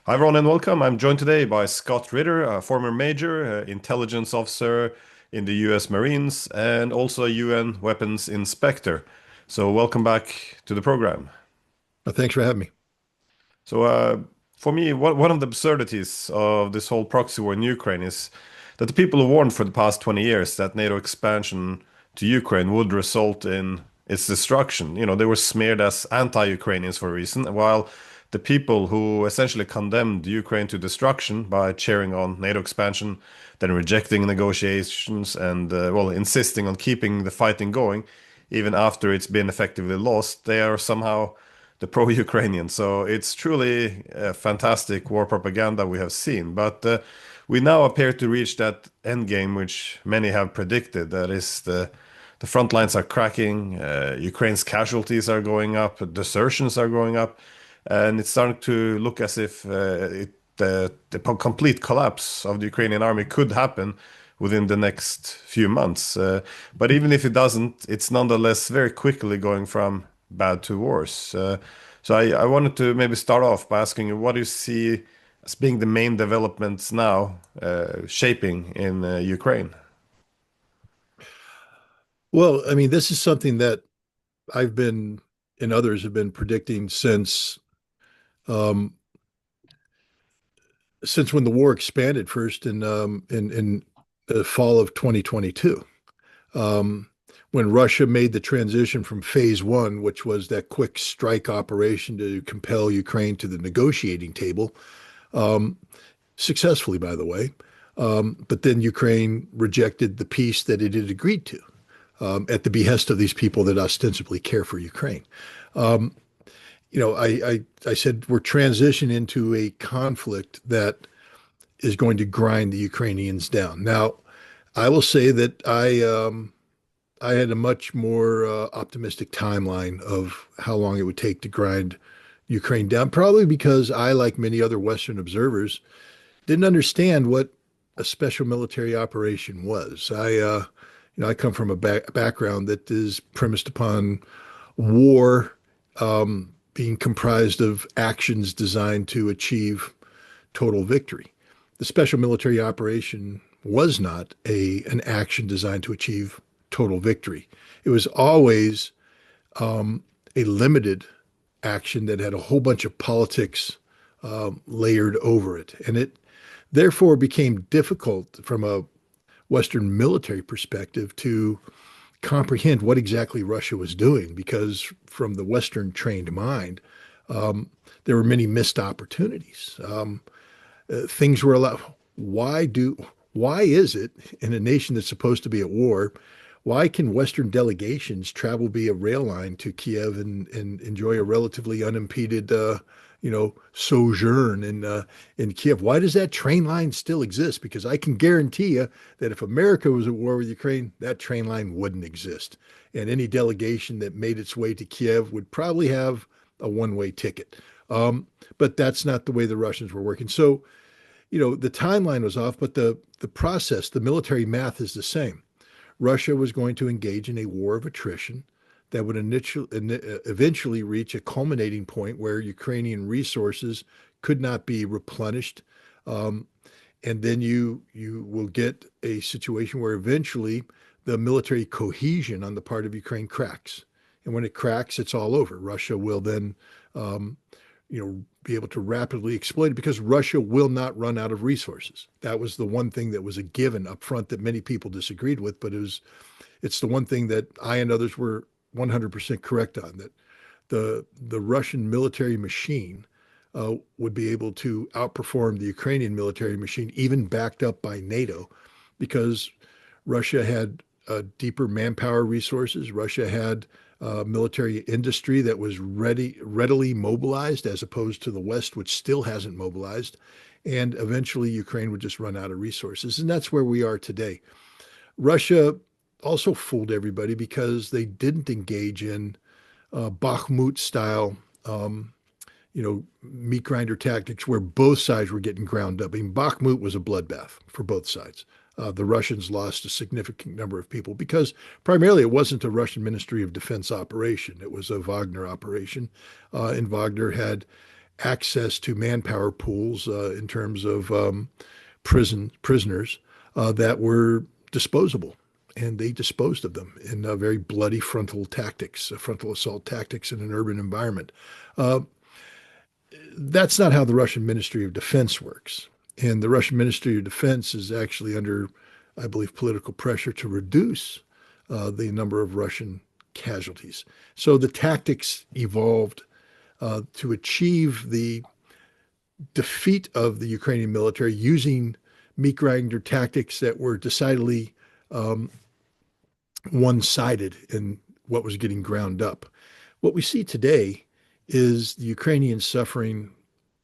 Hi, everyone, and welcome. I'm joined today by Scott Ritter, a former major, intelligence officer in the US Marines, and also a UN weapons inspector. So, welcome back to the program. Thanks for having me. So, for me, one of the absurdities of this whole proxy war in Ukraine is that the people who warned for the past 20 years that NATO expansion to Ukraine would result in its destruction. They were smeared as anti-Ukrainians for a reason, while the people who essentially condemned Ukraine to destruction by cheering on NATO expansion, then rejecting negotiations and, well, insisting on keeping the fighting going, even after it's been effectively lost, they are somehow the pro-Ukrainian. So it's truly fantastic war propaganda we have seen. But we now appear to reach that endgame, which many have predicted. That is, the front lines are cracking, Ukraine's casualties are going up, desertions are going up, and it's starting to look as if the complete collapse of the Ukrainian army could happen within the next few months. But even if it doesn't, it's nonetheless very quickly going from bad to worse. So I wanted to maybe start off by asking you, what do you see as being the main developments now shaping in Ukraine? Well, I mean, this is something that I've been and others have been predicting um, since when the war expanded first in the fall of 2022, um, when Russia made the transition from phase one, which was that quick strike operation to compel Ukraine to the negotiating table, um, successfully, by the way. But then Ukraine rejected the peace that it had agreed to. At the behest of these people that ostensibly care for Ukraine. Um, I said we're transitioning into a conflict that is going to grind the Ukrainians down. Now, I will say that I had a much more optimistic timeline of how long it would take to grind Ukraine down, probably because I, like many other Western observers, didn't understand what a special military operation was. I come from a background that is premised upon war being comprised of actions designed to achieve total victory. The special military operation was not an action designed to achieve total victory. It was always a limited action that had a whole bunch of politics layered over it, and it therefore became difficult from a Western military perspective to comprehend what exactly Russia was doing, because from the Western trained mind, um, there were many missed opportunities. Things were allowed. Why is it in a nation that's supposed to be at war? Why can Western delegations travel via rail line to Kiev and enjoy a relatively unimpeded, sojourn in Kiev? Why does that train line still exist? Because I can guarantee you that if America was at war with Ukraine, that train line wouldn't exist, and any delegation that made its way to Kiev would probably have a one-way ticket. But that's not the way the Russians were working. So, the timeline was off, but the process, the military math is the same. Russia was going to engage in a war of attrition that would eventually reach a culminating point where Ukrainian resources could not be replenished. Um, and then you will get a situation where eventually the military cohesion on the part of Ukraine cracks. And when it cracks, it's all over. Russia will then um, be able to rapidly exploit it because Russia will not run out of resources. That was the one thing that was a given up front that many people disagreed with, but it's the one thing that I and others were 100% correct on, that the Russian military machine would be able to outperform the Ukrainian military machine, even backed up by NATO, because Russia had deeper manpower resources. Russia had military industry that was readily mobilized, as opposed to the West, which still hasn't mobilized. And eventually, Ukraine would just run out of resources. And that's where we are today. Russia also fooled everybody because they didn't engage in Bakhmut style, meat grinder tactics where both sides were getting ground up. I mean, Bakhmut was a bloodbath for both sides. The Russians lost a significant number of people because primarily it wasn't a Russian Ministry of Defense operation. It was a Wagner operation. And Wagner had access to manpower pools in terms of prisoners that were disposable. And they disposed of them in very bloody frontal tactics, frontal assault tactics in an urban environment. Uh, that's not how the Russian Ministry of Defense works. And the Russian Ministry of Defense is actually under, I believe, political pressure to reduce the number of Russian casualties. So the tactics evolved to achieve the defeat of the Ukrainian military using meat grinder tactics that were decidedly um, one-sided in what was getting ground up. What we see today is the Ukrainians suffering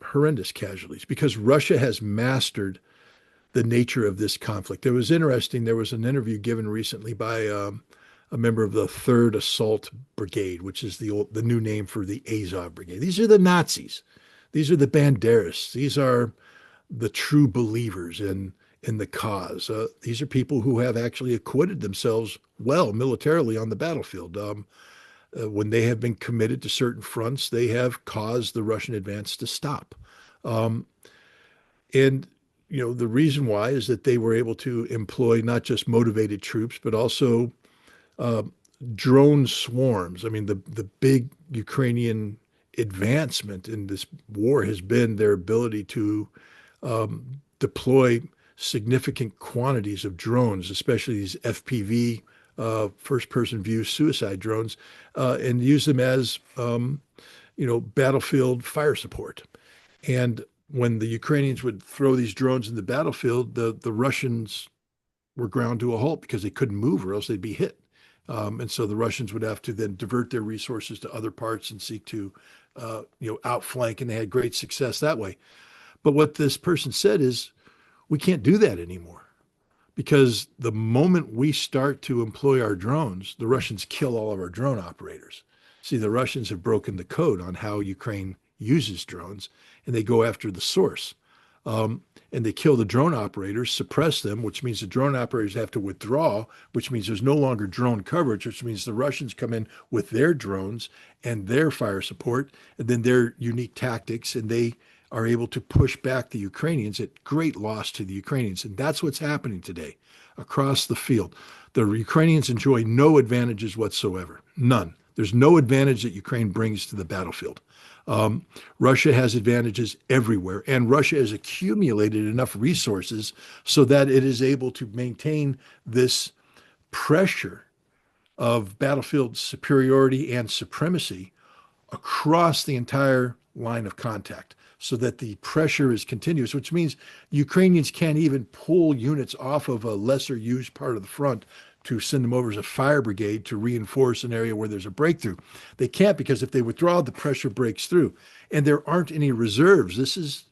horrendous casualties because Russia has mastered the nature of this conflict. It was interesting. There was an interview given recently by a member of the Third Assault Brigade, which is the new name for the Azov Brigade. These are the Nazis. These are the Banderas. These are the true believers in the cause. These are people who have actually acquitted themselves well militarily on the battlefield. When they have been committed to certain fronts, they have caused the Russian advance to stop. Um, and the reason why is that they were able to employ not just motivated troops, but also uh, drone swarms. I mean, the big Ukrainian advancement in this war has been their ability to deploy significant quantities of drones, especially these FPV, first-person view suicide drones, and use them as battlefield fire support. And when the Ukrainians would throw these drones in the battlefield, the Russians were ground to a halt because they couldn't move or else they'd be hit. And so the Russians would have to then divert their resources to other parts and seek to, outflank, and they had great success that way. But what this person said is, we can't do that anymore because the moment we start to employ our drones, the Russians kill all of our drone operators. See, the Russians have broken the code on how Ukraine uses drones, and they go after the source. And they kill the drone operators, suppress them, which means the drone operators have to withdraw, which means there's no longer drone coverage, which means the Russians come in with their drones and their fire support, and then their unique tactics, and they are able to push back the Ukrainians at great loss to the Ukrainians. And that's what's happening today across the field. The Ukrainians enjoy no advantages whatsoever, none. There's no advantage that Ukraine brings to the battlefield. Russia has advantages everywhere, and Russia has accumulated enough resources so that it is able to maintain this pressure of battlefield superiority and supremacy across the entire line of contact so that the pressure is continuous, which means Ukrainians can't even pull units off of a lesser used part of the front to send them over as a fire brigade to reinforce an area where there's a breakthrough. They can't because if they withdraw, the pressure breaks through. And there aren't any reserves. This is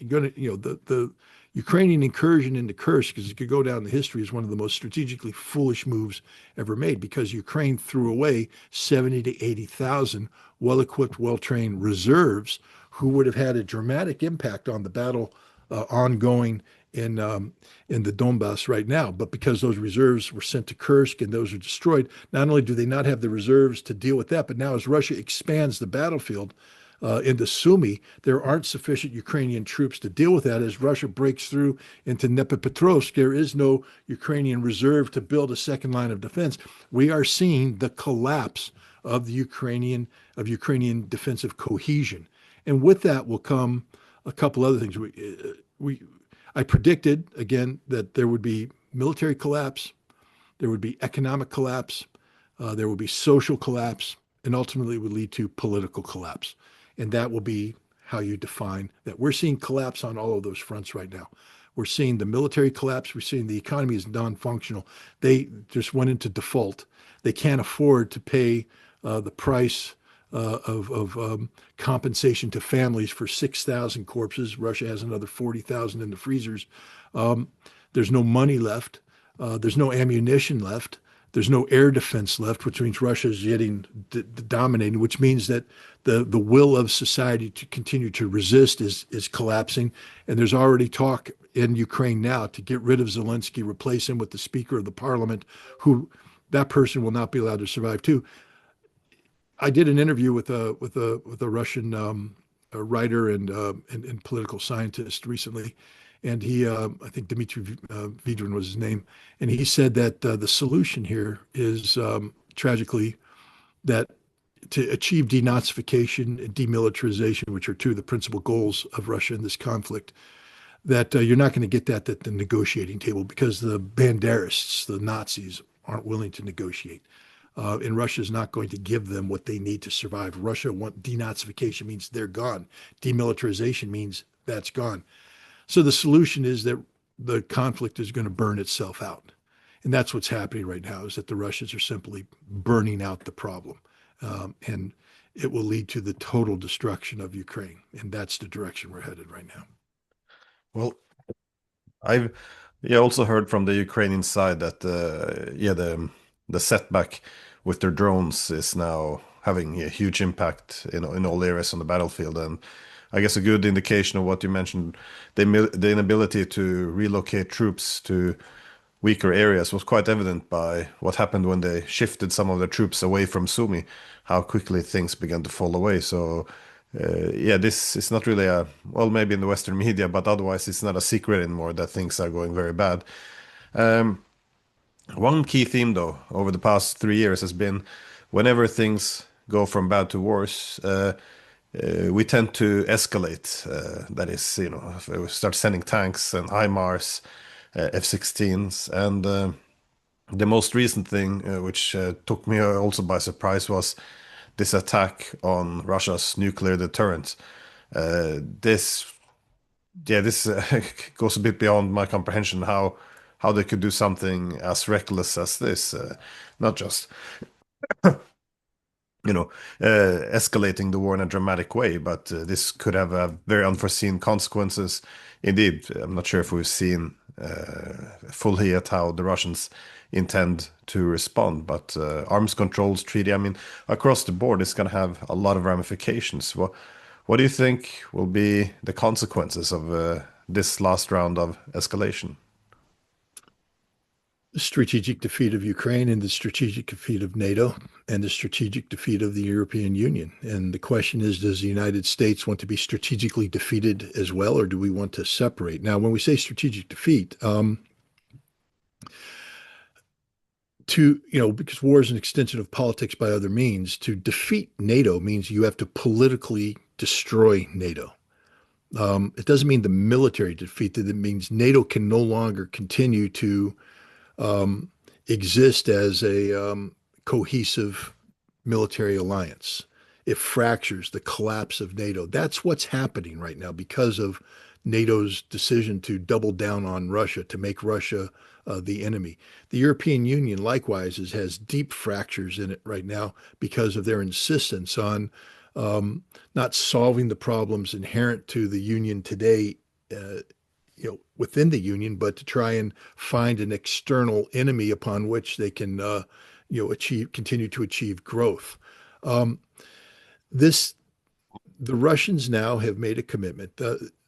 going to, the Ukrainian incursion into Kursk, because it could go down in history as one of the most strategically foolish moves ever made because Ukraine threw away 70 to 80,000 well-equipped, well-trained reserves who would have had a dramatic impact on the battle ongoing in the Donbass right now. But because those reserves were sent to Kursk and those are destroyed, not only do they not have the reserves to deal with that, but now as Russia expands the battlefield into Sumy, there aren't sufficient Ukrainian troops to deal with that. As Russia breaks through into Dnipropetrovsk, there is no Ukrainian reserve to build a second line of defense. We are seeing the collapse of the Ukrainian defensive cohesion. And with that will come a couple other things. I predicted, again, that there would be military collapse, there would be economic collapse, there would be social collapse, and ultimately it would lead to political collapse. And that will be how you define that. We're seeing collapse on all of those fronts right now. We're seeing the military collapse. We're seeing the economy is non-functional. They just went into default. They can't afford to pay the price of compensation to families for 6,000 corpses. Russia has another 40,000 in the freezers. There's no money left. There's no ammunition left. There's no air defense left, which means Russia is getting dominated, which means that the will of society to continue to resist is collapsing. And there's already talk in Ukraine now to get rid of Zelensky, replace him with the Speaker of the Parliament, who that person will not be allowed to survive too. I did an interview with a Russian a writer and political scientist recently, and I think Dmitry Vedran was his name, and he said that the solution here is tragically that to achieve denazification and demilitarization, which are two of the principal goals of Russia in this conflict, that you're not going to get that at the negotiating table because the Banderists, the Nazis, aren't willing to negotiate. And Russia is not going to give them what they need to survive. Russia want denazification means they're gone. Demilitarization means that's gone. So the solution is that the conflict is going to burn itself out. And that's what's happening right now is that the Russians are simply burning out the problem. And it will lead to the total destruction of Ukraine. And that's the direction we're headed right now. Well, I've yeah also heard from the Ukrainian side that the setback with their drones is now having a huge impact in all areas on the battlefield, and I guess a good indication of what you mentioned, the inability to relocate troops to weaker areas was quite evident by what happened when they shifted some of their troops away from Sumy, how quickly things began to fall away. So, yeah, this is not really well, maybe in the Western media, but otherwise it's not a secret anymore that things are going very bad. Um, One key theme, though, over the past 3 years has been whenever things go from bad to worse, we tend to escalate. That is, we start sending tanks and HIMARS, F-16s, and the most recent thing, which took me also by surprise, was this attack on Russia's nuclear deterrent. This, yeah, this goes a bit beyond my comprehension. How they could do something as reckless as this, not just escalating the war in a dramatic way, but this could have very unforeseen consequences. Indeed, I'm not sure if we've seen fully yet how the Russians intend to respond, but arms controls treaty, I mean, across the board, it's going to have a lot of ramifications. What do you think will be the consequences of this last round of escalation? The strategic defeat of Ukraine and the strategic defeat of NATO and the strategic defeat of the European Union. And the question is, does the United States want to be strategically defeated as well, or do we want to separate? Now, when we say strategic defeat, because war is an extension of politics by other means, to defeat NATO means you have to politically destroy NATO. It doesn't mean the military defeat, that it means NATO can no longer continue to um, exist as a cohesive military alliance. It fractures the collapse of NATO. That's what's happening right now because of NATO's decision to double down on Russia, to make Russia the enemy. The European Union, likewise, has deep fractures in it right now because of their insistence on not solving the problems inherent to the union today, within the union, but to try and find an external enemy upon which they can, continue to achieve growth. Um, this, the Russians now have made a commitment.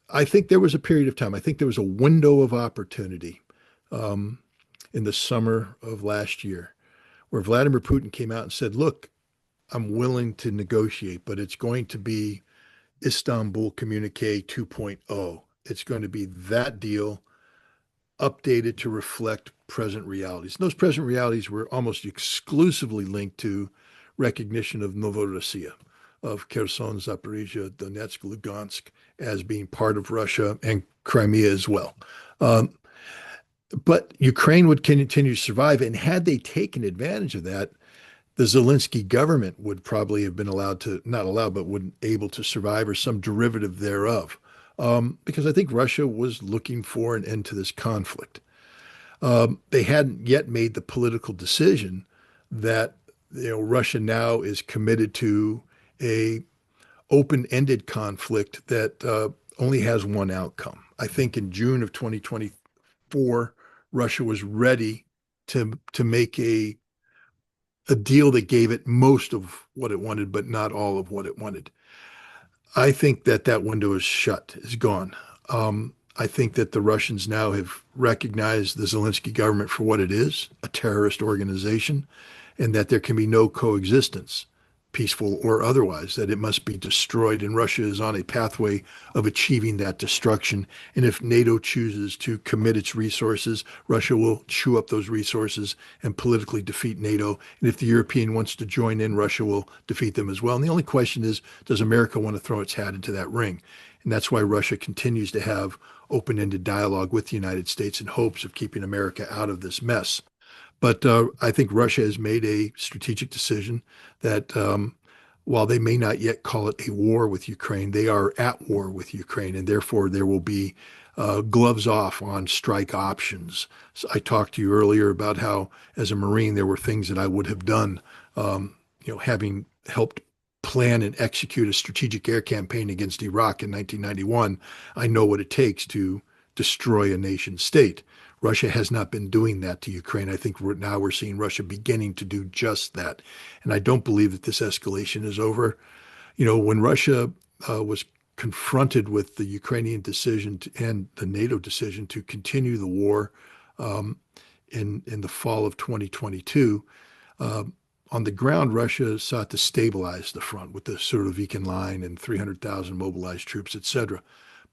I think there was a period of time. I think there was a window of opportunity um, in the summer of last year where Vladimir Putin came out and said, "Look, I'm willing to negotiate, but it's going to be Istanbul Communique 2.0. It's going to be that deal updated to reflect present realities." And those present realities were almost exclusively linked to recognition of Novorossiya, of Kherson, Zaporizhia, Donetsk, Lugansk as being part of Russia and Crimea as well. Um, but Ukraine would continue to survive. And had they taken advantage of that, the Zelensky government would probably have been allowed to, not allowed, but would able to survive or some derivative thereof. Because I think Russia was looking for an end to this conflict. They hadn't yet made the political decision that Russia now is committed to a open-ended conflict that only has one outcome. I think in June of 2024, Russia was ready to make a deal that gave it most of what it wanted, but not all of what it wanted. I think that that window is shut, is gone. I think that the Russians now have recognized the Zelensky government for what it is, a terrorist organization, and that there can be no coexistence peaceful or otherwise, that it must be destroyed. And Russia is on a pathway of achieving that destruction. And if NATO chooses to commit its resources, Russia will chew up those resources and politically defeat NATO. And if the European wants to join in, Russia will defeat them as well. And the only question is, does America want to throw its hat into that ring? And that's why Russia continues to have open-ended dialogue with the United States in hopes of keeping America out of this mess. But I think Russia has made a strategic decision that while they may not yet call it a war with Ukraine, they are at war with Ukraine, and therefore there will be gloves off on strike options. So I talked to you earlier about how, as a Marine, there were things that I would have done, having helped plan and execute a strategic air campaign against Iraq in 1991. I know what it takes to destroy a nation state. Russia has not been doing that to Ukraine. I think now we're seeing Russia beginning to do just that. And I don't believe that this escalation is over. When Russia was confronted with the Ukrainian decision and the NATO decision to continue the war in the fall of 2022, on the ground, Russia sought to stabilize the front with the Surovikin line and 300,000 mobilized troops, et cetera.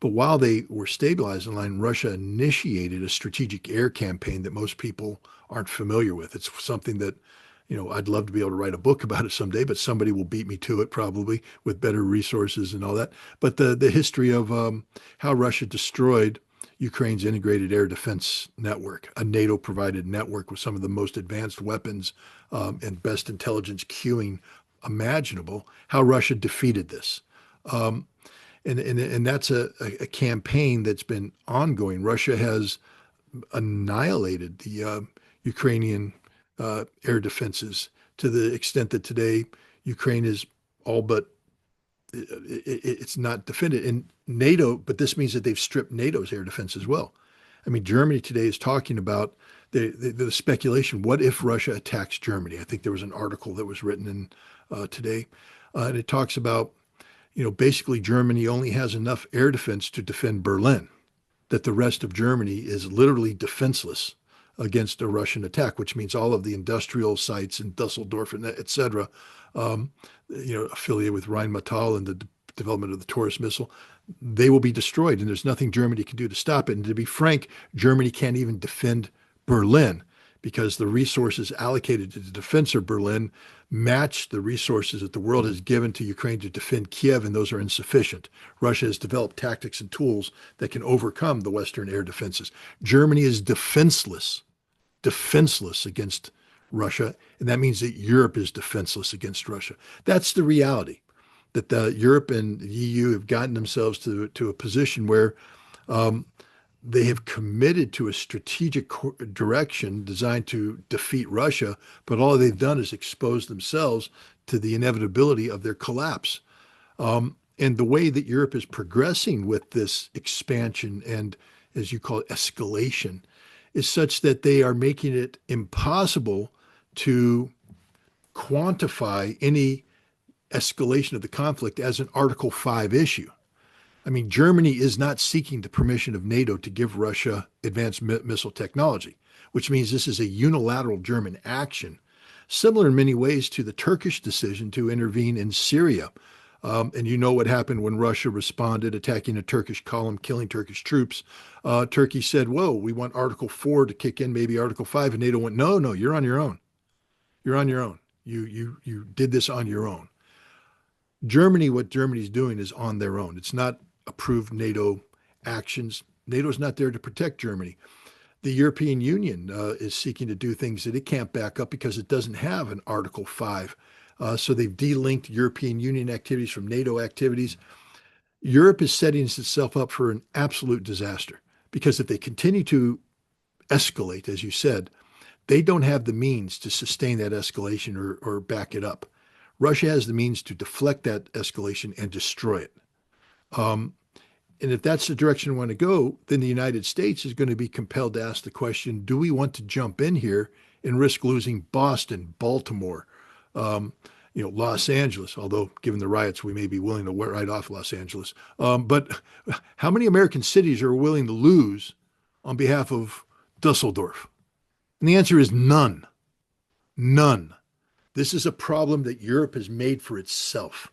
But while they were stabilizing the line, Russia initiated a strategic air campaign that most people aren't familiar with. It's something that, I'd love to be able to write a book about it someday, but somebody will beat me to it probably with better resources and all that. But the history of how Russia destroyed Ukraine's integrated air defense network, a NATO-provided network with some of the most advanced weapons and best intelligence queuing imaginable, how Russia defeated this. And that's a campaign that's been ongoing. Russia has annihilated the Ukrainian air defenses to the extent that today Ukraine is all but it's not defended. And NATO, but this means that they've stripped NATO's air defense as well. I mean, Germany today is talking about the speculation. What if Russia attacks Germany? I think there was an article that was written in today, and it talks about basically Germany only has enough air defense to defend Berlin, that the rest of Germany is literally defenseless against a Russian attack, which means all of the industrial sites in Dusseldorf and et cetera, affiliated with Rheinmetall and the development of the Taurus missile, they will be destroyed. And there's nothing Germany can do to stop it. And to be frank, Germany can't even defend Berlin because the resources allocated to the defense of Berlin match the resources that the world has given to Ukraine to defend Kiev, and those are insufficient. Russia has developed tactics and tools that can overcome the Western air defenses. Germany is defenseless against Russia, and that means that Europe is defenseless against Russia. That's the reality, that Europe and the EU have gotten themselves to a position where they have committed to a strategic direction designed to defeat Russia, but all they've done is expose themselves to the inevitability of their collapse. And the way that Europe is progressing with this expansion and, as you call it, escalation, is such that they are making it impossible to quantify any escalation of the conflict as an Article 5 issue. I mean, Germany is not seeking the permission of NATO to give Russia advanced missile technology, which means this is a unilateral German action, similar in many ways to the Turkish decision to intervene in Syria. And you know what happened when Russia responded, attacking a Turkish column, killing Turkish troops. Turkey said, whoa, we want Article 4 to kick in, maybe Article 5. And NATO went, no, you're on your own. You're on your own. You did this on your own. Germany, what Germany's doing is on their own. It's not approved NATO actions. NATO's not there to protect Germany. The European Union is seeking to do things that it can't back up because it doesn't have an Article 5. So they've delinked European Union activities from NATO activities. Europe is setting itself up for an absolute disaster because if they continue to escalate, as you said, they don't have the means to sustain that escalation or back it up. Russia has the means to deflect that escalation and destroy it. And if that's the direction we want to go, then the United States is going to be compelled to ask the question, do we want to jump in here and risk losing Boston, Baltimore, Los Angeles, although given the riots, we may be willing to write off Los Angeles. But how many American cities are willing to lose on behalf of Dusseldorf? And the answer is none. None. This is a problem that Europe has made for itself.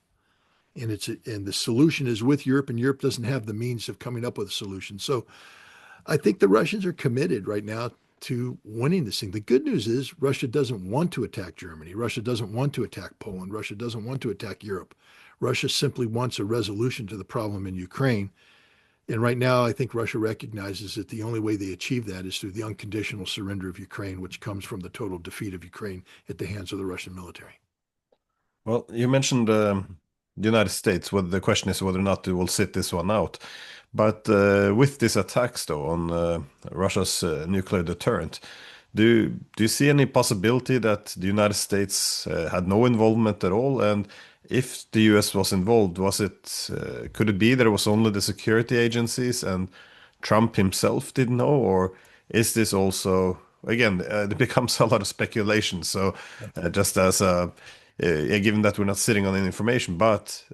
And the solution is with Europe, and Europe doesn't have the means of coming up with a solution. So I think the Russians are committed right now to winning this thing. The good news is Russia doesn't want to attack Germany. Russia doesn't want to attack Poland. Russia doesn't want to attack Europe. Russia simply wants a resolution to the problem in Ukraine. And right now, I think Russia recognizes that the only way they achieve that is through the unconditional surrender of Ukraine, which comes from the total defeat of Ukraine at the hands of the Russian military. Well, you mentioned the United States. Well, the question is whether or not they will sit this one out. But with these attacks, though, on Russia's nuclear deterrent, do you see any possibility that the United States had no involvement at all? And if the US was involved, was it could it be that it was only the security agencies and Trump himself didn't know, or is this also again it becomes a lot of speculation? So just as a given that we're not sitting on any information, but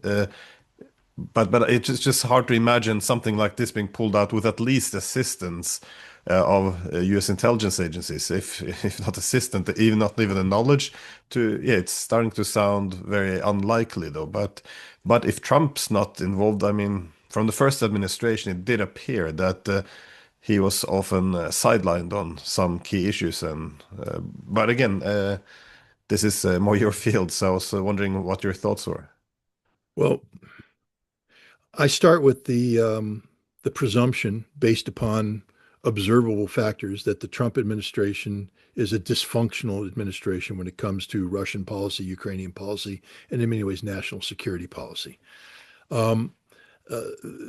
it's just hard to imagine something like this being pulled out with at least assistance of U.S. intelligence agencies, if not assistant, even not even the knowledge. To yeah, it's starting to sound very unlikely though. But if Trump's not involved, I mean, from the first administration, it did appear that he was often sidelined on some key issues. And but again, this is more your field, so I was wondering what your thoughts were. Well, I start with the presumption based upon observable factors that the Trump administration is a dysfunctional administration when it comes to Russian policy, Ukrainian policy, and in many ways national security policy. Um,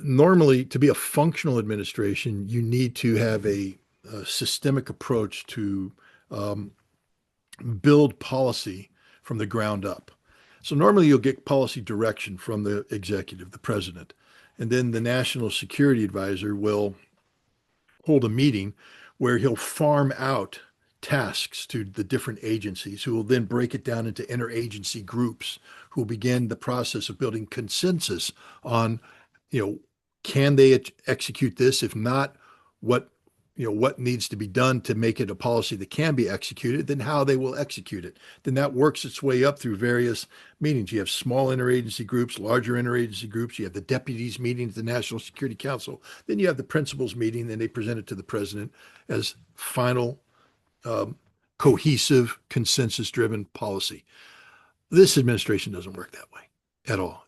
Normally, to be a functional administration, you need to have a systemic approach to um, build policy from the ground up. So normally you'll get policy direction from the executive, the president, and then the national security advisor will hold a meeting where he'll farm out tasks to the different agencies who will then break it down into interagency groups who will begin the process of building consensus on, you know, can they execute this? If not, what what needs to be done to make it a policy that can be executed, then how they will execute it. Then that works its way up through various meetings. You have small interagency groups, larger interagency groups. You have the deputies meeting at the National Security Council. Then you have the principals meeting, and they present it to the president as final um, cohesive, consensus-driven policy. This administration doesn't work that way at all.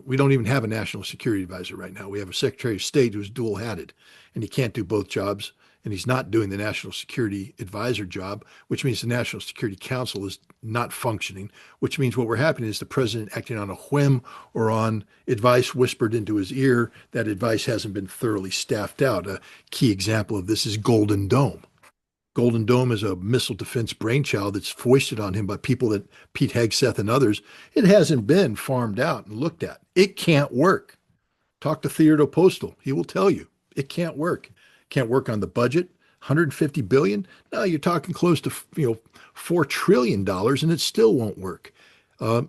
We don't even have a national security advisor right now. We have a secretary of state who's dual-hatted, and he can't do both jobs. And he's not doing the national security advisor job, which means the National Security Council is not functioning, which means what we're happening is the president acting on a whim or on advice whispered into his ear. That advice hasn't been thoroughly staffed out. A key example of this is Golden Dome. Golden Dome is a missile defense brainchild that's foisted on him by people that Pete Hegseth and others. It hasn't been farmed out and looked at. It can't work. Talk to Theodore Postal. He will tell you it can't work. Can't work on the budget. 150 billion. No, you're talking close to $4 trillion, and it still won't work. Uh,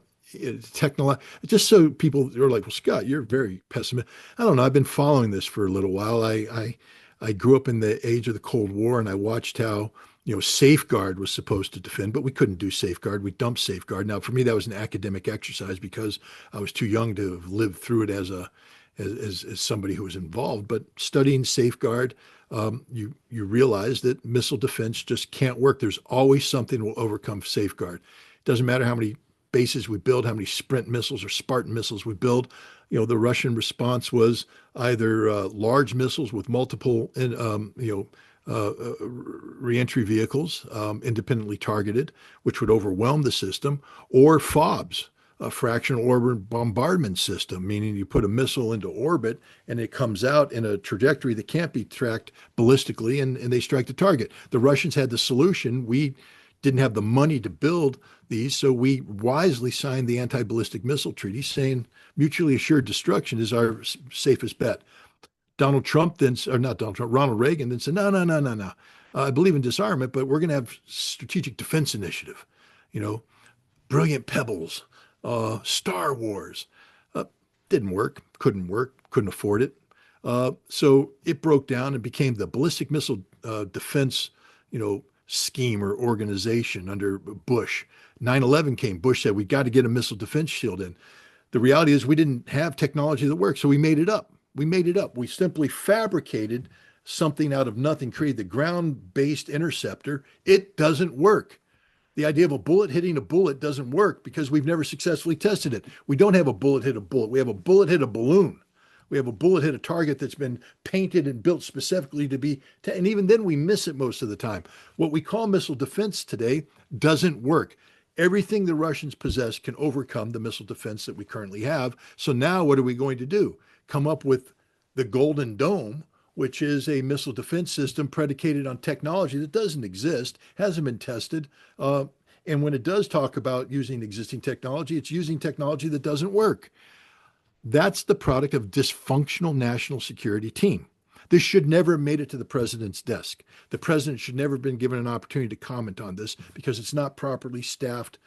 just so people are like, well, Scott, you're very pessimistic. I don't know. I've been following this for a little while. I grew up in the age of the Cold War, and I watched how, Safeguard was supposed to defend, but we couldn't do Safeguard. We dumped Safeguard. Now, for me, that was an academic exercise because I was too young to have lived through it as somebody who was involved. But studying Safeguard, you realize that missile defense just can't work. There's always something that will overcome Safeguard. It doesn't matter how many bases we build, how many Sprint missiles or Spartan missiles we build. The Russian response was either large missiles with multiple, reentry vehicles, independently targeted, which would overwhelm the system, or FOBs, a fractional orbit bombardment system, meaning you put a missile into orbit and it comes out in a trajectory that can't be tracked ballistically, and they strike the target. The Russians had the solution. We didn't have the money to build these, so we wisely signed the anti-ballistic missile treaty saying mutually assured destruction is our safest bet. Donald Trump then, or not Donald Trump, Ronald Reagan then said, no, no, no, no, no. I believe in disarmament, but we're going to have strategic defense initiative, brilliant pebbles, Star Wars. Didn't work, couldn't afford it. So it broke down and became the ballistic missile defense, scheme or organization under Bush. 9/11 came. Bush said, we got to get a missile defense shield in. The reality is we didn't have technology that worked, so we made it up. We made it up. We simply fabricated something out of nothing, created the ground-based interceptor. It doesn't work. The idea of a bullet hitting a bullet doesn't work because we've never successfully tested it. We don't have a bullet hit a bullet. We have a bullet hit a balloon. We have a bullet hit a target that's been painted and built specifically to be, and even then we miss it most of the time. What we call missile defense today doesn't work. Everything the Russians possess can overcome the missile defense that we currently have. So now what are we going to do? Come up with the Golden Dome, which is a missile defense system predicated on technology that doesn't exist, hasn't been tested. And when it does talk about using existing technology, it's using technology that doesn't work. That's the product of dysfunctional national security team. This should never have made it to the president's desk. The president should never have been given an opportunity to comment on this because it's not properly staffed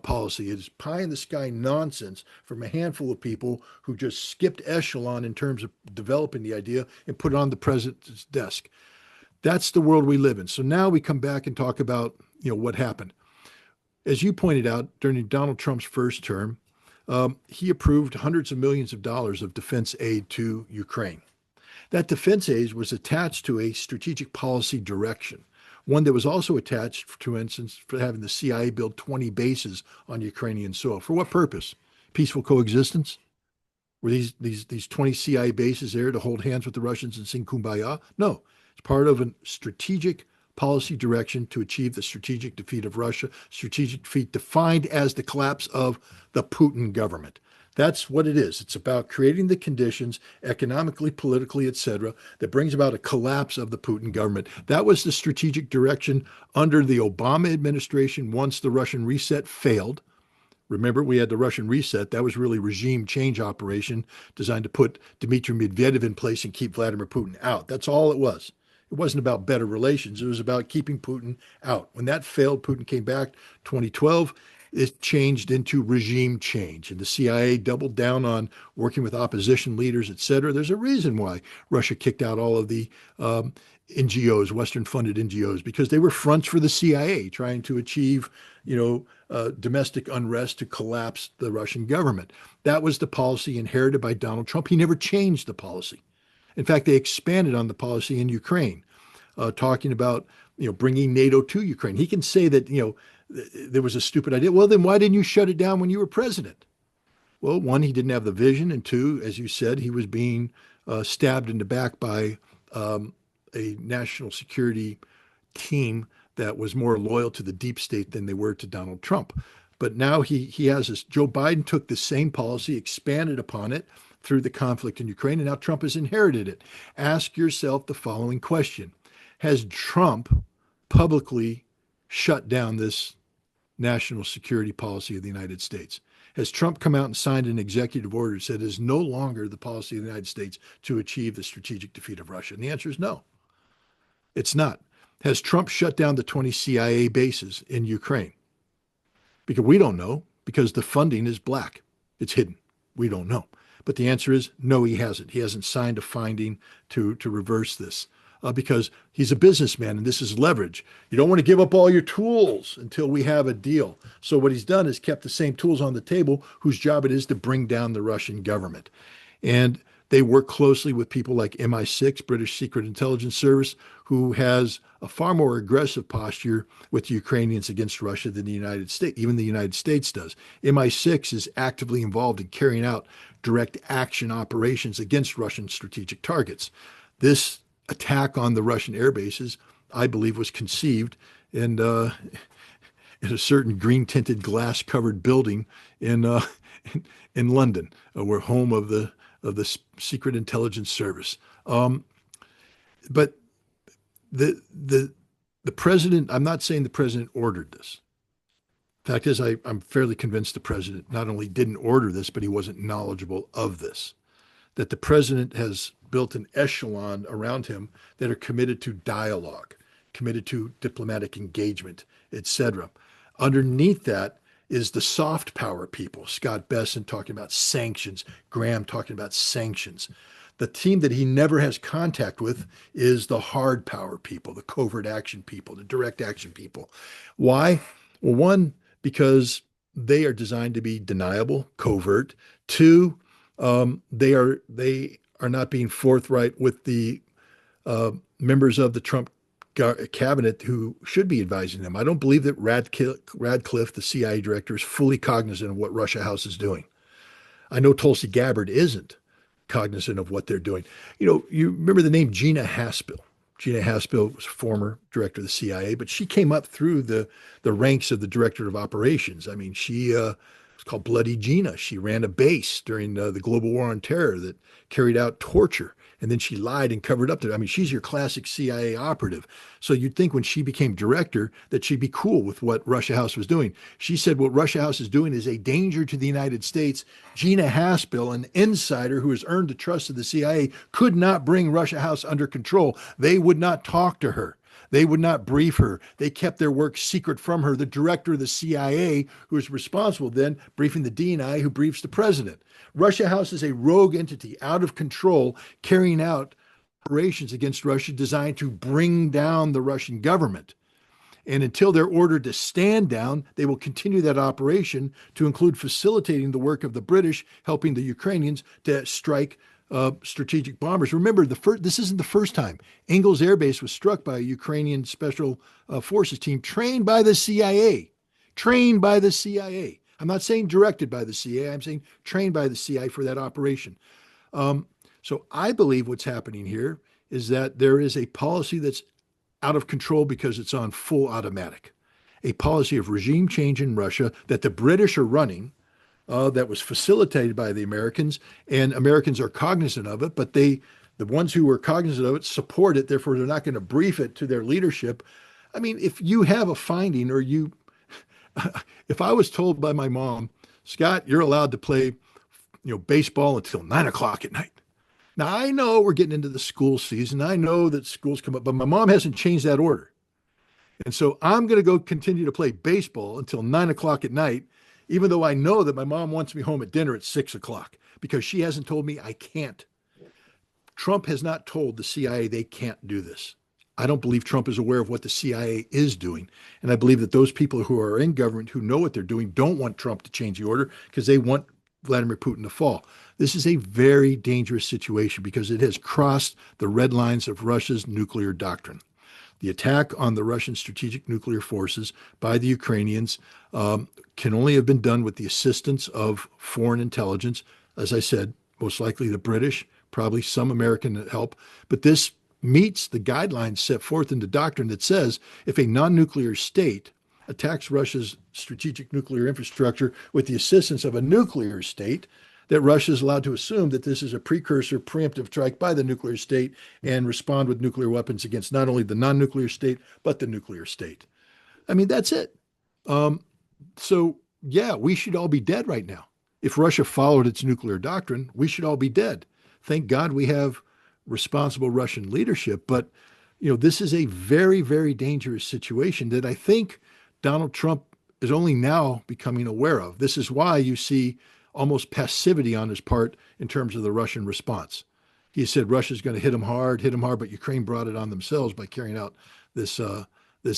policy. It is pie in the sky nonsense from a handful of people who just skipped echelon in terms of developing the idea and put it on the president's desk. That's the world we live in. So now we come back and talk about, what happened. As you pointed out, during Donald Trump's first term, he approved hundreds of millions of dollars of defense aid to Ukraine. That defense aid was attached to a strategic policy direction, one that was also attached, for instance, for having the CIA build 20 bases on Ukrainian soil. For what purpose? Peaceful coexistence? Were these 20 CIA bases there to hold hands with the Russians and sing Kumbaya? No, it's part of a strategic policy direction to achieve the strategic defeat of Russia, strategic defeat defined as the collapse of the Putin government. That's what it is. It's about creating the conditions economically, politically, etc., that brings about a collapse of the Putin government. That was the strategic direction under the Obama administration once the Russian reset failed. Remember, we had the Russian reset. That was really regime change operation designed to put Dmitry Medvedev in place and keep Vladimir Putin out. That's all it was. It wasn't about better relations. It was about keeping Putin out. When that failed, Putin came back 2012. It changed into regime change, and the CIA doubled down on working with opposition leaders, et cetera. There's a reason why Russia kicked out all of the NGOs, Western-funded NGOs, because they were fronts for the CIA, trying to achieve, domestic unrest to collapse the Russian government. That was the policy inherited by Donald Trump. He never changed the policy. In fact, they expanded on the policy in Ukraine, talking about bringing NATO to Ukraine. He can say that there was a stupid idea. Well, then why didn't you shut it down when you were president? Well, one, he didn't have the vision, and two, as you said, he was being stabbed in the back by a national security team that was more loyal to the deep state than they were to Donald Trump. But now he has this. Joe Biden took the same policy, expanded upon it through the conflict in Ukraine, and now Trump has inherited it. Ask yourself the following question. Has Trump publicly shut down this national security policy of the United States? Has Trump come out and signed an executive order that said it is no longer the policy of the United States to achieve the strategic defeat of Russia? And the answer is no, it's not. Has Trump shut down the 20 CIA bases in Ukraine? Because we don't know, because the funding is black. It's hidden. We don't know. But the answer is no, he hasn't. He hasn't signed a finding to reverse this. Because he's a businessman and this is leverage. You don't want to give up all your tools until we have a deal. So what he's done is kept the same tools on the table whose job it is to bring down the Russian government. And they work closely with people like MI6, British Secret Intelligence Service, who has a far more aggressive posture with Ukrainians against Russia than the United States, even the United States does. MI6 is actively involved in carrying out direct action operations against Russian strategic targets. This attack on the Russian air bases, I believe, was conceived in a certain green-tinted, glass-covered building in London, where home of the Secret Intelligence Service. But the president, I'm not saying the president ordered this. Fact is, I'm fairly convinced the president not only didn't order this, but he wasn't knowledgeable of this. That the president has built an echelon around him that are committed to dialogue, committed to diplomatic engagement, etc. Underneath that is the soft power people, Scott Bessent talking about sanctions, Graham talking about sanctions. The team that he never has contact with is the hard power people, the covert action people, the direct action people. Why? Well, one, because they are designed to be deniable, covert. Two, they are not being forthright with the members of the Trump cabinet who should be advising them. I don't believe that Radcliffe, the CIA director, is fully cognizant of what Russia House is doing. I know Tulsi Gabbard isn't cognizant of what they're doing. You remember the name Gina Haspel. Gina Haspel was former director of the CIA, but she came up through the ranks of the director of operations. I mean, she was called Bloody Gina. She ran a base during the global war on terror that carried out torture. And then she lied and covered up there. I mean, she's your classic CIA operative. So you'd think when she became director that she'd be cool with what Russia House was doing. She said what Russia House is doing is a danger to the United States. Gina Haspel, an insider who has earned the trust of the CIA, could not bring Russia House under control. They would not talk to her. They would not brief her. They kept their work secret from her. The director of the CIA, who is responsible then, briefing the DNI, who briefs the president. Russia House is a rogue entity out of control, carrying out operations against Russia designed to bring down the Russian government. And until they're ordered to stand down, they will continue that operation to include facilitating the work of the British, helping the Ukrainians to strike strategic bombers. Remember, this isn't the first time. Engels Air Base was struck by a Ukrainian special forces team trained by the CIA. Trained by the CIA. I'm not saying directed by the CIA. I'm saying trained by the CIA for that operation. So I believe what's happening here is that there is a policy that's out of control because it's on full automatic. A policy of regime change in Russia that the British are running, that was facilitated by the Americans, and Americans are cognizant of it, but the ones who are cognizant of it support it. Therefore, they're not going to brief it to their leadership. I mean, if you have a finding if I was told by my mom, Scott, you're allowed to play, baseball until 9 o'clock at night. Now, I know we're getting into the school season. I know that schools come up, but my mom hasn't changed that order. And so I'm going to go continue to play baseball until 9 o'clock at night, even though I know that my mom wants me home at dinner at 6 o'clock, because she hasn't told me I can't. Trump has not told the CIA they can't do this. I don't believe Trump is aware of what the CIA is doing. And I believe that those people who are in government who know what they're doing don't want Trump to change the order because they want Vladimir Putin to fall. This is a very dangerous situation because it has crossed the red lines of Russia's nuclear doctrine. The attack on the Russian strategic nuclear forces by the Ukrainians can only have been done with the assistance of foreign intelligence. As I said, most likely the British, probably some American help. But this meets the guidelines set forth in the doctrine that says if a non-nuclear state attacks Russia's strategic nuclear infrastructure with the assistance of a nuclear state, that Russia is allowed to assume that this is a precursor preemptive strike by the nuclear state and respond with nuclear weapons against not only the non-nuclear state, but the nuclear state. I mean, that's it. So, yeah, we should all be dead right now. If Russia followed its nuclear doctrine, we should all be dead. Thank God we have responsible Russian leadership. But, this is a very, very dangerous situation that I think Donald Trump is only now becoming aware of. This is why you see almost passivity on his part in terms of the Russian response. He said Russia's going to hit him hard, but Ukraine brought it on themselves by carrying out this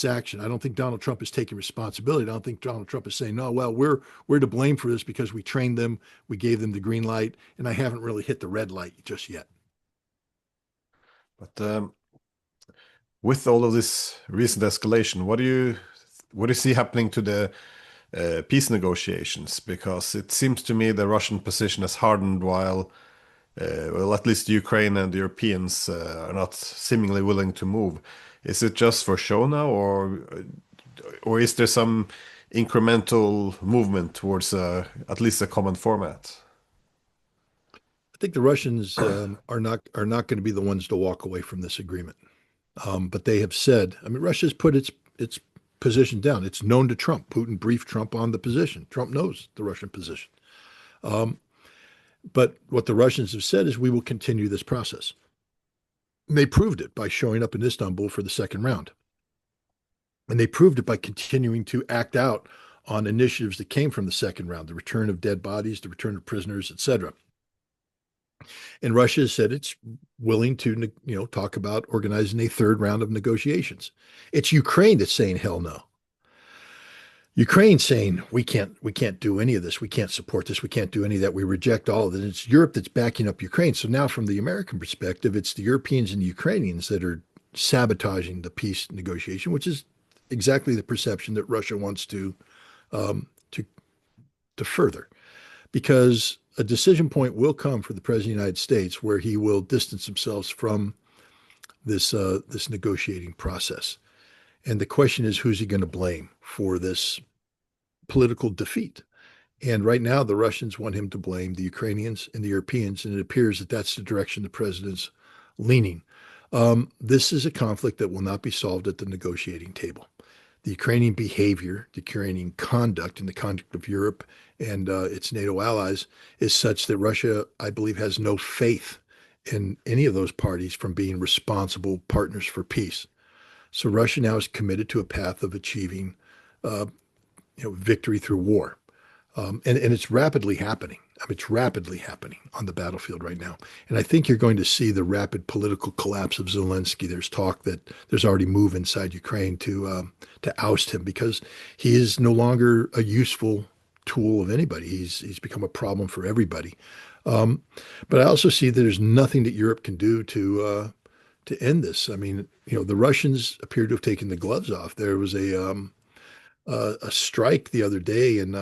action. I don't think Donald Trump is taking responsibility. I don't think Donald Trump is saying, no, well, we're to blame for this because we trained them, we gave them the green light, and I haven't really hit the red light just yet. But with all of this recent escalation, what do you see happening to the peace negotiations? Because it seems to me the Russian position has hardened while, well, at least Ukraine and the Europeans are not seemingly willing to move. Is it just for show now, or is there some incremental movement towards at least a common format? I think the Russians are not going to be the ones to walk away from this agreement. But they have said, I mean, Russia's put its position down. It's known to Trump. Putin briefed Trump on the position. Trump knows the Russian position. But what the Russians have said is we will continue this process. And they proved it by showing up in Istanbul for the second round. And they proved it by continuing to act out on initiatives that came from the second round, the return of dead bodies, the return of prisoners, etc. And Russia has said it's willing to, talk about organizing a third round of negotiations. It's Ukraine that's saying hell no. Ukraine saying we can't do any of this, we can't support this, we can't do any of that, we reject all of it. It's Europe that's backing up Ukraine. So now, from the American perspective, it's the Europeans and the Ukrainians that are sabotaging the peace negotiation, which is exactly the perception that Russia wants um, to to further, because a decision point will come for the president of the United States where he will distance himself from this negotiating process. And the question is, who's he going to blame for this political defeat? And right now, the Russians want him to blame the Ukrainians and the Europeans, and it appears that that's the direction the president's leaning. This is a conflict that will not be solved at the negotiating table. The Ukrainian behavior, the Ukrainian conduct, and the conduct of Europe and its NATO allies is such that Russia, I believe, has no faith in any of those parties from being responsible partners for peace. So Russia now is committed to a path of achieving, uh, victory through war. And it's rapidly happening. I mean, it's rapidly happening on the battlefield right now. And I think you're going to see the rapid political collapse of Zelensky. There's talk that there's already move inside Ukraine to oust him because he is no longer a useful tool of anybody. He's become a problem for everybody. Um, but I also see that there's nothing that Europe can do to end this. I mean, the Russians appear to have taken the gloves off. There was a strike the other day in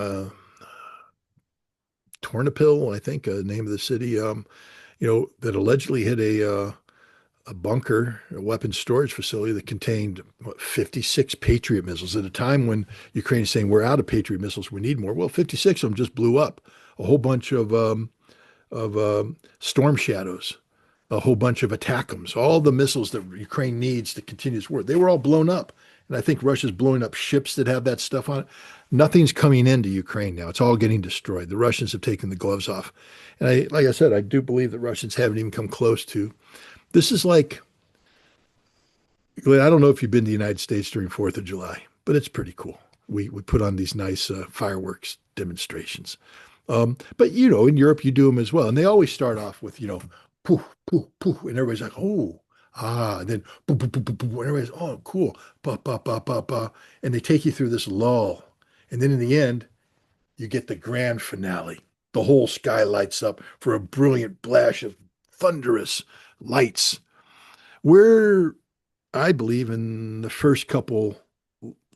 Tornapil, I think, name of the city, that allegedly hit a bunker, a weapons storage facility that contained 56 Patriot missiles at a time when Ukraine is saying we're out of Patriot missiles, we need more. Well, 56 of them just blew up. A whole bunch of Storm Shadows, a whole bunch of ATACMS, all the missiles that Ukraine needs to continue its war. They were all blown up. And I think Russia's blowing up ships that have that stuff on it. Nothing's coming into Ukraine now. It's all getting destroyed. The Russians have taken the gloves off. And like I said, I do believe that Russians haven't even come close to. This is like, I don't know if you've been to the United States during 4th of July, but it's pretty cool. We put on these nice fireworks demonstrations. But in Europe you do them as well, and they always start off with poof poof poof, and everybody's like, oh, and then poof poof poof poof, poof, and everybody's, oh, cool, ba ba ba ba ba, and they take you through this lull, and then in the end you get the grand finale. The whole sky lights up for a brilliant flash of thunderous lights. We're, I believe, in the first couple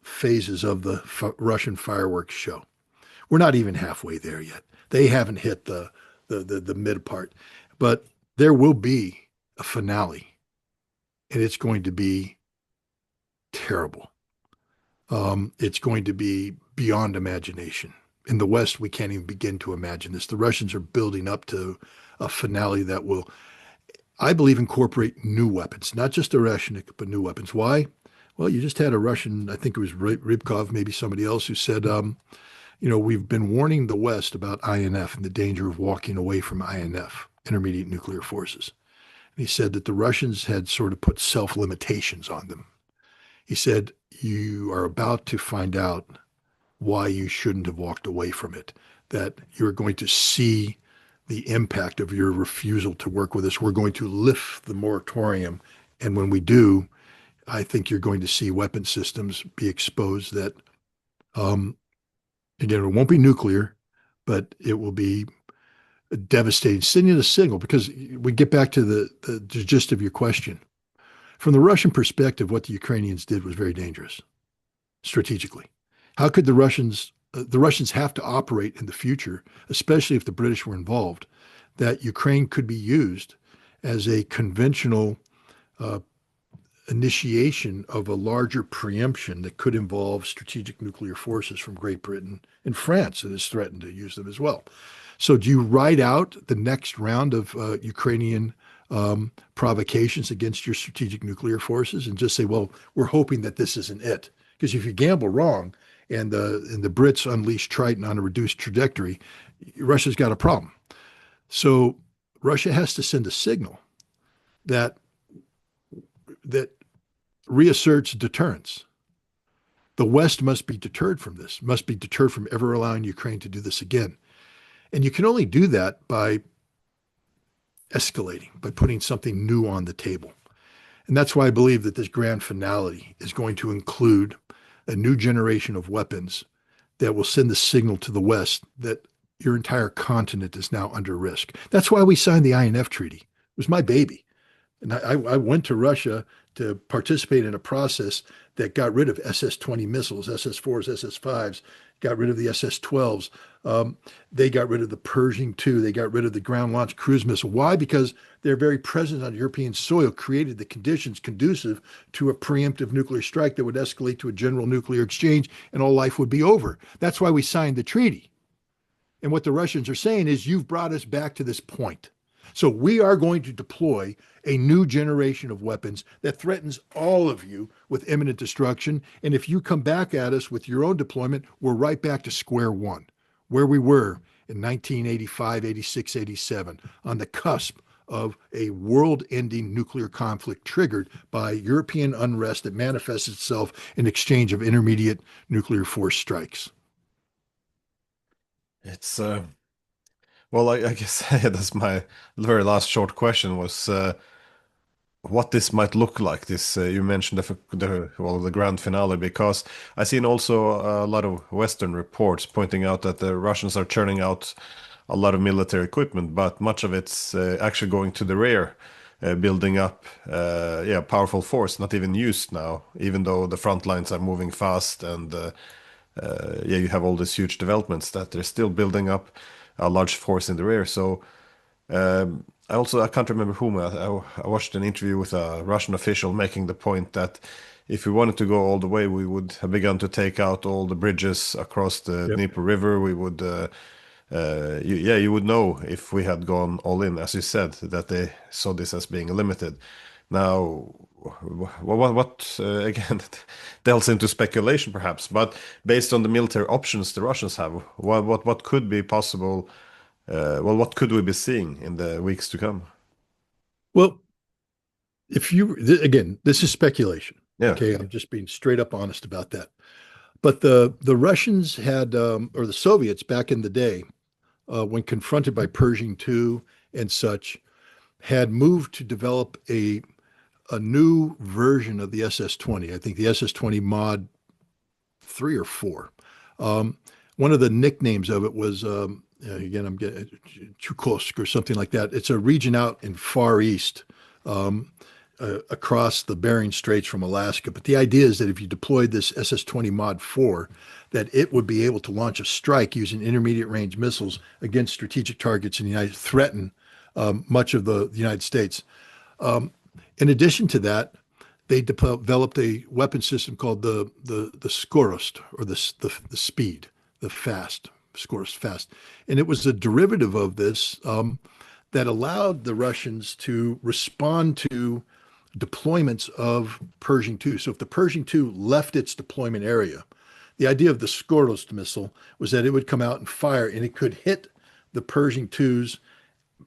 phases of the Russian fireworks show. We're not even halfway there yet. They haven't hit the mid part, but there will be a finale, and it's going to be terrible. It's going to be beyond imagination. In the West, we can't even begin to imagine this. The Russians are building up to a finale that will, I believe, incorporate new weapons, not just Ereshnik, but new weapons. Why? Well, you just had a Russian, I think it was Rybkov, maybe somebody else, who said, we've been warning the West about INF and the danger of walking away from INF, intermediate nuclear forces. And he said that the Russians had sort of put self-limitations on them. He said, you are about to find out why you shouldn't have walked away from it, that you're going to see the impact of your refusal to work with us. We're going to lift the moratorium. And when we do, I think you're going to see weapon systems be exposed that, again, it won't be nuclear, but it will be devastating, sending a signal, because we get back to the gist of your question. From the Russian perspective, what the Ukrainians did was very dangerous strategically. How could the Russians have to operate in the future, especially if the British were involved, that Ukraine could be used as a conventional initiation of a larger preemption that could involve strategic nuclear forces from Great Britain and France that has threatened to use them as well. So do you ride out the next round of Ukrainian provocations against your strategic nuclear forces and just say, well, we're hoping that this isn't it? Because if you gamble wrong and the Brits unleash Triton on a reduced trajectory, Russia's got a problem. So Russia has to send a signal that reasserts deterrence. The West must be deterred from this, must be deterred from ever allowing Ukraine to do this again. And you can only do that by escalating, by putting something new on the table. And that's why I believe that this grand finale is going to include a new generation of weapons that will send the signal to the West that your entire continent is now under risk. That's why we signed the INF Treaty. It was my baby. And I went to Russia to participate in a process that got rid of SS-20 missiles, SS-4s, SS-5s, got rid of the SS-12s. They got rid of the Pershing II. They got rid of the ground-launched cruise missile. Why? Because their very presence on European soil created the conditions conducive to a preemptive nuclear strike that would escalate to a general nuclear exchange, and all life would be over. That's why we signed the treaty. And what the Russians are saying is, you've brought us back to this point. So we are going to deploy a new generation of weapons that threatens all of you with imminent destruction. And if you come back at us with your own deployment, we're right back to square one, where we were in 1985, 86, 87, on the cusp of a world-ending nuclear conflict triggered by European unrest that manifests itself in exchange of intermediate nuclear force strikes. It's well, I guess that's my very last short question was what this might look like. This you mentioned the grand finale, because I seen also a lot of Western reports pointing out that the Russians are churning out a lot of military equipment, but much of it's actually going to the rear, building up yeah, powerful force, not even used now, even though the front lines are moving fast and yeah, you have all these huge developments that they're still building up a large force in the rear. So I can't remember whom I watched an interview with a Russian official making the point that if we wanted to go all the way, we would have begun to take out all the bridges across the Yep. Dnieper River. We would, yeah, you would know if we had gone all in, as you said, that they saw this as being limited. Now, again, delves into speculation perhaps, but based on the military options the Russians have, what could be possible? Well, what could we be seeing in the weeks to come? Well, if you, again, this is speculation. Yeah, Okay. I'm just being straight up honest about that. But the Russians had, or the Soviets back in the day, when confronted by Pershing II and such, had moved to develop a new version of the SS-20. I think the SS-20 Mod 3 or 4. One of the nicknames of it was, again, I'm getting Chukosk or something like that. It's a region out in Far East, across the Bering Straits from Alaska. But the idea is that if you deployed this SS-20 Mod 4, that it would be able to launch a strike using intermediate range missiles against strategic targets in the United threaten much of the United States. In addition to that, they developed a weapon system called the Skorost, or the speed, the fast, Skorost fast. And it was a derivative of this that allowed the Russians to respond to deployments of Pershing II. So if the Pershing II left its deployment area, the idea of the Skorost missile was that it would come out and fire, and it could hit the Pershing IIs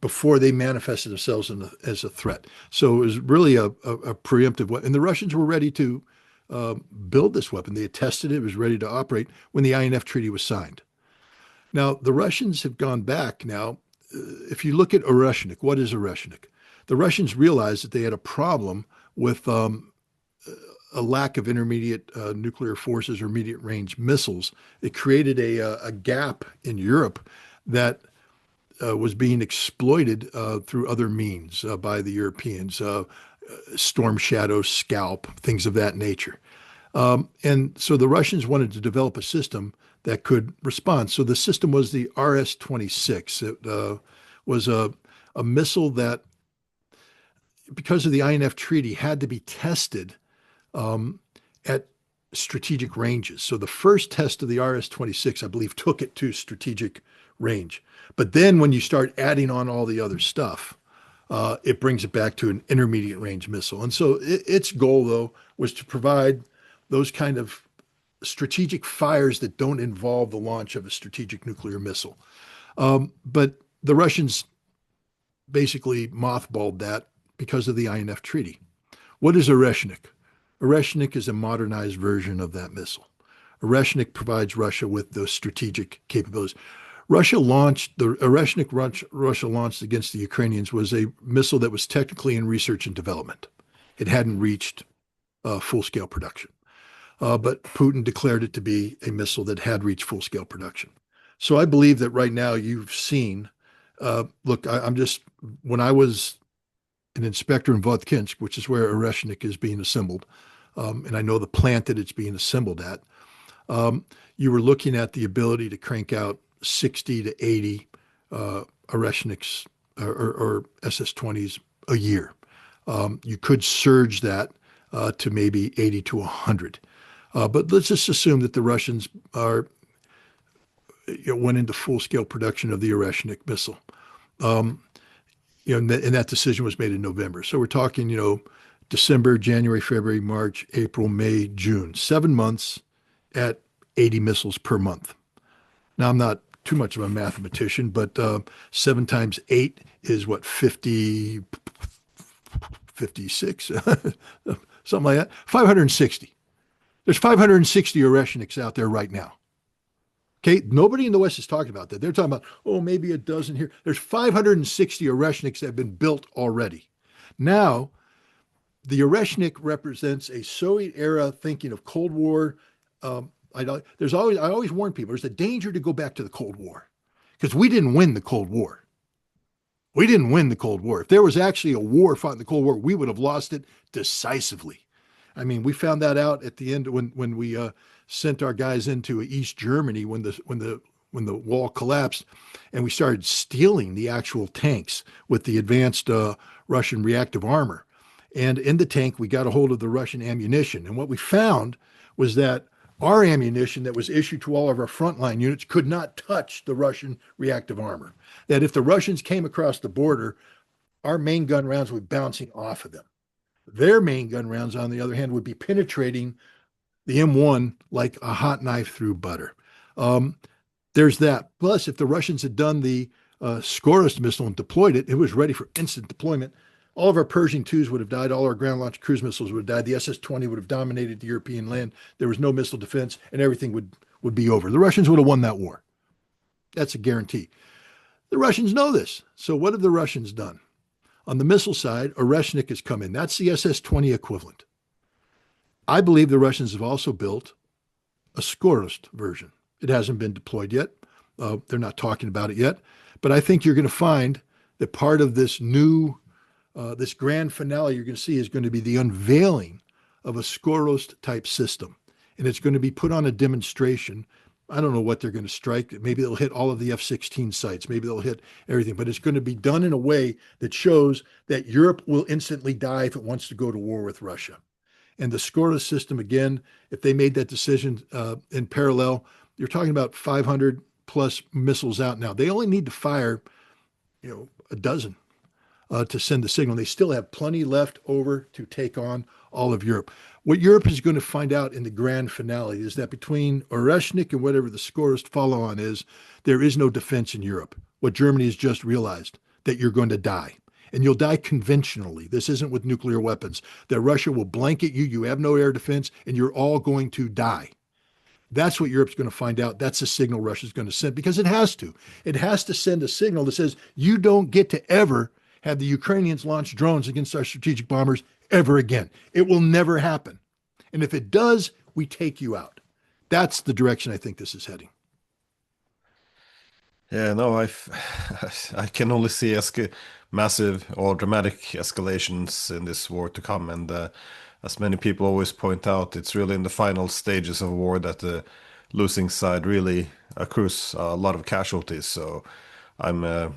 before they manifested themselves as a threat. So it was really a preemptive weapon. And the Russians were ready to build this weapon. They had tested it. It was ready to operate when the INF Treaty was signed. Now, the Russians have gone back now. If you look at Oreshnik, what is Oreshnik? The Russians realized that they had a problem with a lack of intermediate nuclear forces or immediate range missiles. It created a gap in Europe that was being exploited through other means by the Europeans, Storm Shadow, Scalp, things of that nature. And so the Russians wanted to develop a system that could respond. So the system was the RS-26. It was a missile that, because of the INF Treaty, had to be tested at strategic ranges. So the first test of the RS-26, I believe, took it to strategic range. But then when you start adding on all the other stuff, it brings it back to an intermediate range missile. And so its goal, though, was to provide those kind of strategic fires that don't involve the launch of a strategic nuclear missile. But the Russians basically mothballed that because of the INF Treaty. What is Oreshnik? Oreshnik is a modernized version of that missile. Oreshnik provides Russia with those strategic capabilities. Russia launched the Oreshnik Russia launched against the Ukrainians was a missile that was technically in research and development. It hadn't reached full-scale production. but Putin declared it to be a missile that had reached full-scale production. So I believe that right now you've seen, look, I'm just, when I was an inspector in Votkinsk, which is where Oreshnik is being assembled, and I know the plant that it's being assembled at, you were looking at the ability to crank out 60 to 80 Oreshniks or SS-20s a year. You could surge that to maybe 80 to 100. But let's just assume that the Russians went into full-scale production of the Oreshnik missile. And that decision was made in November. So we're talking, December, January, February, March, April, May, June, 7 months at 80 missiles per month. Now, I'm not too much of a mathematician, but 7 times 8 is what, 50, 56, something like that. 560. There's 560 Oreshniks out there right now. Okay, nobody in the West is talking about that. They're talking about, oh, maybe a dozen here. There's 560 Oreshniks that have been built already. Now, the Oreshnik represents a Soviet era thinking of Cold War. I always warn people, there's a danger to go back to the Cold War because we didn't win the Cold War. We didn't win the Cold War. If there was actually a war fought in the Cold War, we would have lost it decisively. I mean, we found that out at the end when we sent our guys into East Germany when the wall collapsed, and we started stealing the actual tanks with the advanced Russian reactive armor. And in the tank, we got a hold of the Russian ammunition. And what we found was that our ammunition that was issued to all of our frontline units could not touch the Russian reactive armor. That if the Russians came across the border, our main gun rounds would be bouncing off of them. Their main gun rounds, on the other hand, would be penetrating the M1 like a hot knife through butter. There's that. Plus, if the Russians had done the Skoros missile and deployed it, it was ready for instant deployment. All of our Pershing 2s would have died. All our ground-launched cruise missiles would have died. The SS-20 would have dominated the European land. There was no missile defense, and everything would be over. The Russians would have won that war. That's a guarantee. The Russians know this. So what have the Russians done? On the missile side, Oreshnik has come in. That's the SS-20 equivalent. I believe the Russians have also built a Skoros version. It hasn't been deployed yet. They're not talking about it yet. But I think you're going to find that part of this new, this grand finale you're going to see is going to be the unveiling of a Skoros type system. And it's going to be put on a demonstration. I don't know what they're going to strike. Maybe they'll hit all of the F-16 sites. Maybe they'll hit everything. But it's going to be done in a way that shows that Europe will instantly die if it wants to go to war with Russia. And the Skoros system, again, if they made that decision in parallel, you're talking about 500 plus missiles out now. They only need to fire, a dozen to send the signal. They still have plenty left over to take on all of Europe. What Europe is going to find out in the grand finale is that between Oreshnik and whatever the Skoros follow-on is, there is no defense in Europe. What Germany has just realized, that you're going to die. And you'll die conventionally. This isn't with nuclear weapons. That Russia will blanket you. You have no air defense, and you're all going to die. That's what Europe's going to find out. That's the signal Russia's going to send because it has to. It has to send a signal that says you don't get to ever have the Ukrainians launch drones against our strategic bombers ever again. It will never happen. And if it does, we take you out. That's the direction I think this is heading. Yeah, no, I can only see massive or dramatic escalations in this war to come, and as many people always point out, it's really in the final stages of war that the losing side really accrues a lot of casualties. So I'm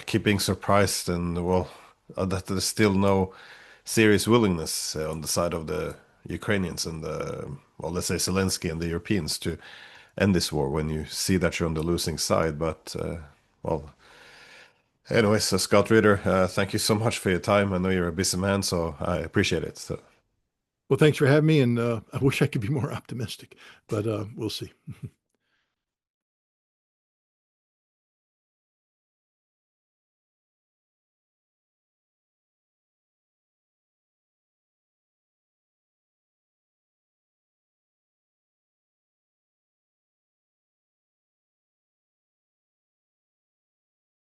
keeping surprised, and well, that there's still no serious willingness on the side of the Ukrainians and well, let's say Zelensky and the Europeans to end this war when you see that you're on the losing side. But well, anyways, Scott Ritter, thank you so much for your time. I know you're a busy man, so I appreciate it. So. Well, thanks for having me, and I wish I could be more optimistic, but we'll see.